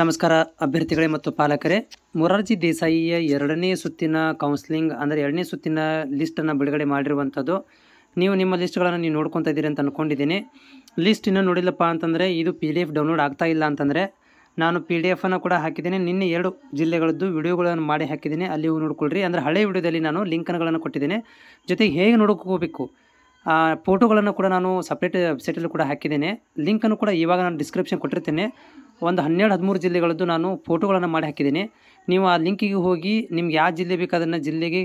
ನಮಸ್ಕಾರ ಅಭ್ಯರ್ಥಿಗಳೇ ಮತ್ತು ಪಾಲಕರೇ. ಮೊರಾರ್ಜಿ ದೇಸಾಯಿಯ ಎರಡನೇ ಸುತ್ತಿನ ಕೌನ್ಸಿಲಿಂಗ್ ಅಂದರೆ ಎರಡನೇ ಸುತ್ತಿನ ಲಿಸ್ಟನ್ನು ಬಿಡುಗಡೆ ಮಾಡಿರುವಂಥದ್ದು. ನೀವು ನಿಮ್ಮ ಲಿಸ್ಟ್ಗಳನ್ನು ನೀವು ನೋಡ್ಕೊತಾ ಇದ್ದೀರಿ ಅಂತ ಅಂದ್ಕೊಂಡಿದ್ದೀನಿ. ಲಿಸ್ಟ್ ಇನ್ನೂ ನೋಡಿಲ್ಲಪ್ಪ ಅಂತಂದರೆ ಇದು PDF ಡೌನ್ಲೋಡ್ ಆಗ್ತಾ ಇಲ್ಲ ಅಂತಂದರೆ ನಾನು PDF ಕೂಡ ಹಾಕಿದ್ದೀನಿ. ನಿನ್ನೆ 2 ಜಿಲ್ಲೆಗಳದ್ದು ವಿಡಿಯೋಗಳನ್ನು ಮಾಡಿ ಹಾಕಿದ್ದೀನಿ, ಅಲ್ಲಿ ಹೋಗಿ ನೋಡ್ಕೊಳ್ರಿ. ಅಂದರೆ ಹಳೆ ವಿಡಿಯೋದಲ್ಲಿ ನಾನು ಲಿಂಕ್ಗಳನ್ನು ಕೊಟ್ಟಿದ್ದೇನೆ. ಜೊತೆಗೆ ಹೇಗೆ ನೋಡ್ಕೋಬೇಕು ಫೋಟೋಗಳನ್ನು ಕೂಡ ನಾನು ಸಪ್ರೇಟ್ ವೆಬ್ಸೈಟಲ್ಲಿ ಕೂಡ ಹಾಕಿದ್ದೇನೆ. ಲಿಂಕನ್ನು ಕೂಡ ಇವಾಗ ನಾನು ಡಿಸ್ಕ್ರಿಪ್ಷನ್ ಕೊಟ್ಟಿರ್ತೇನೆ. ಒಂದು 12-13 ಜಿಲ್ಲೆಗಳದ್ದು ನಾನು ಫೋಟೋಗಳನ್ನು ಮಾಡಿ ಹಾಕಿದ್ದೀನಿ. ನೀವು ಆ ಲಿಂಕಿಗೆ ಹೋಗಿ ನಿಮ್ಗೆ ಯಾವ ಜಿಲ್ಲೆ ಬೇಕು ಅದನ್ನು ಜಿಲ್ಲೆಗೆ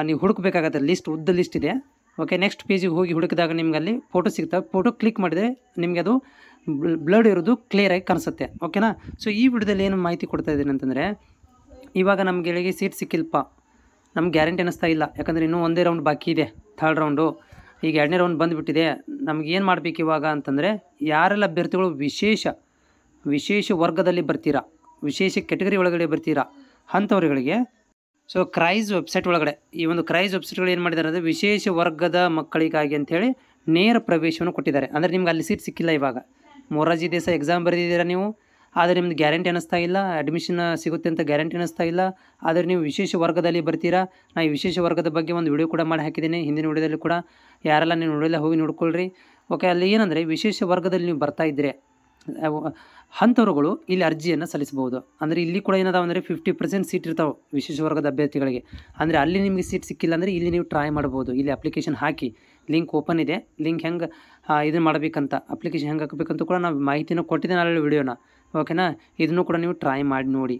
ನೀವು ಹುಡುಕಬೇಕಾಗತ್ತೆ. ಉದ್ದ ಲಿಸ್ಟ್ ಇದೆ. ಓಕೆ, ನೆಕ್ಸ್ಟ್ ಪೇಜಿಗೆ ಹೋಗಿ ಹುಡುಕಿದಾಗ ನಿಮ್ಗೆ ಅಲ್ಲಿ ಫೋಟೋ ಸಿಗ್ತವೆ. ಫೋಟೋ ಕ್ಲಿಕ್ ಮಾಡಿದರೆ ನಿಮಗೆ ಅದು ಬ್ಲಡ್ ಇರೋದು ಕ್ಲಿಯರಾಗಿ ಕಾಣಿಸುತ್ತೆ. ಓಕೆನಾ. ಸೊ ಈ ವಿಡಿಯೋದಲ್ಲಿ ಏನು ಮಾಹಿತಿ ಕೊಡ್ತಾ ಇದ್ದೀನಿ ಅಂತಂದರೆ, ಇವಾಗ ನಮ್ಮ ಗೆಳೆಗೆ ಸೀಟ್ ಸಿಕ್ಕಿಲ್ಪ, ನಮ್ಗೆ ಗ್ಯಾರಂಟಿ ಅನ್ನಿಸ್ತಾ ಇಲ್ಲ. ಯಾಕಂದರೆ ಇನ್ನೂ ಒಂದೇ ರೌಂಡ್ ಬಾಕಿ ಇದೆ, 3rd ರೌಂಡು. ಈಗ 2ನೇ ರೌಂಡ್ ಬಂದುಬಿಟ್ಟಿದೆ. ನಮ್ಗೆ ಏನು ಮಾಡಬೇಕು ಇವಾಗ ಅಂತಂದರೆ, ಯಾರೆಲ್ಲ ಅಭ್ಯರ್ಥಿಗಳು ವಿಶೇಷ ವರ್ಗದಲ್ಲಿ ಬರ್ತೀರಾ, ವಿಶೇಷ ಕೆಟಗರಿ ಒಳಗಡೆ ಬರ್ತೀರಾ ಅಂಥವ್ರುಗಳಿಗೆ ಸೊ ಕ್ರೈಸ್ ವೆಬ್ಸೈಟ್ ಒಳಗಡೆ ಈ ಒಂದು ಕ್ರೈಸ್ ವೆಬ್ಸೈಟ್ಗಳು ಏನು ಮಾಡಿದ್ದಾರೆ ಅಂದರೆ, ವಿಶೇಷ ವರ್ಗದ ಮಕ್ಕಳಿಗಾಗಿ ಅಂಥೇಳಿ ನೇರ ಪ್ರವೇಶವನ್ನು ಕೊಟ್ಟಿದ್ದಾರೆ. ಅಂದರೆ ನಿಮ್ಗೆ ಅಲ್ಲಿ ಸೀಟ್ ಸಿಕ್ಕಿಲ್ಲ. ಇವಾಗ ಮೊರಾರ್ಜಿ ದೇಸಾಯಿ ಎಕ್ಸಾಮ್ ಬರೆದಿದ್ದೀರಾ ನೀವು, ಆದರೆ ನಿಮ್ದು ಗ್ಯಾರಂಟಿ ಅನ್ನಿಸ್ತಾ ಇಲ್ಲ, ಅಡ್ಮಿಷನ್ ಸಿಗುತ್ತೆ ಅಂತ ಗ್ಯಾರಂಟಿ ಅನ್ನಿಸ್ತಾ ಇಲ್ಲ. ಆದರೆ ನೀವು ವಿಶೇಷ ವರ್ಗದಲ್ಲಿ ಬರ್ತೀರಾ. ನಾನು ಈ ವಿಶೇಷ ವರ್ಗದ ಬಗ್ಗೆ ಒಂದು ವಿಡಿಯೋ ಕೂಡ ಮಾಡಿ ಹಾಕಿದ್ದೀನಿ. ಹಿಂದಿನ ವಿಡಿಯೋದಲ್ಲಿ ಕೂಡ ಯಾರೆಲ್ಲ ನೀವು ನೋಡಿಲ್ಲ ಹೋಗಿ ನೋಡ್ಕೊಳ್ರಿ. ಓಕೆ, ಅಲ್ಲಿ ಏನಂದರೆ ವಿಶೇಷ ವರ್ಗದಲ್ಲಿ ನೀವು ಬರ್ತಾ ಇದ್ದರೆ ಅಂಥವ್ರುಗಳು ಇಲ್ಲಿ ಅರ್ಜಿಯನ್ನು ಸಲ್ಲಿಸಬಹುದು. ಅಂದರೆ ಇಲ್ಲಿ ಕೂಡ ಏನಾದಾವ ಅಂದರೆ 50% ಸೀಟ್ ಇರ್ತಾವೆ ವಿಶೇಷ ವರ್ಗದ ಅಭ್ಯರ್ಥಿಗಳಿಗೆ. ಅಂದರೆ ಅಲ್ಲಿ ನಿಮಗೆ ಸೀಟ್ ಸಿಕ್ಕಿಲ್ಲ ಅಂದರೆ ಇಲ್ಲಿ ನೀವು ಟ್ರೈ ಮಾಡ್ಬೋದು. ಇಲ್ಲಿ ಅಪ್ಲಿಕೇಶನ್ ಹಾಕಿ, ಲಿಂಕ್ ಓಪನ್ ಇದೆ. ಲಿಂಕ್ ಹೆಂಗೆ ಇದನ್ನು ಮಾಡಬೇಕಂತ, ಅಪ್ಲಿಕೇಶನ್ ಹೆಂಗೆ ಹಾಕಬೇಕಂತ ಕೂಡ ನಾವು ಮಾಹಿತಿನ ಕೊಟ್ಟಿದ್ದೇನೆ ಅಲ್ಲಿ ವಿಡಿಯೋನ. ಓಕೆನಾ. ಇದನ್ನು ಕೂಡ ನೀವು ಟ್ರೈ ಮಾಡಿ ನೋಡಿ.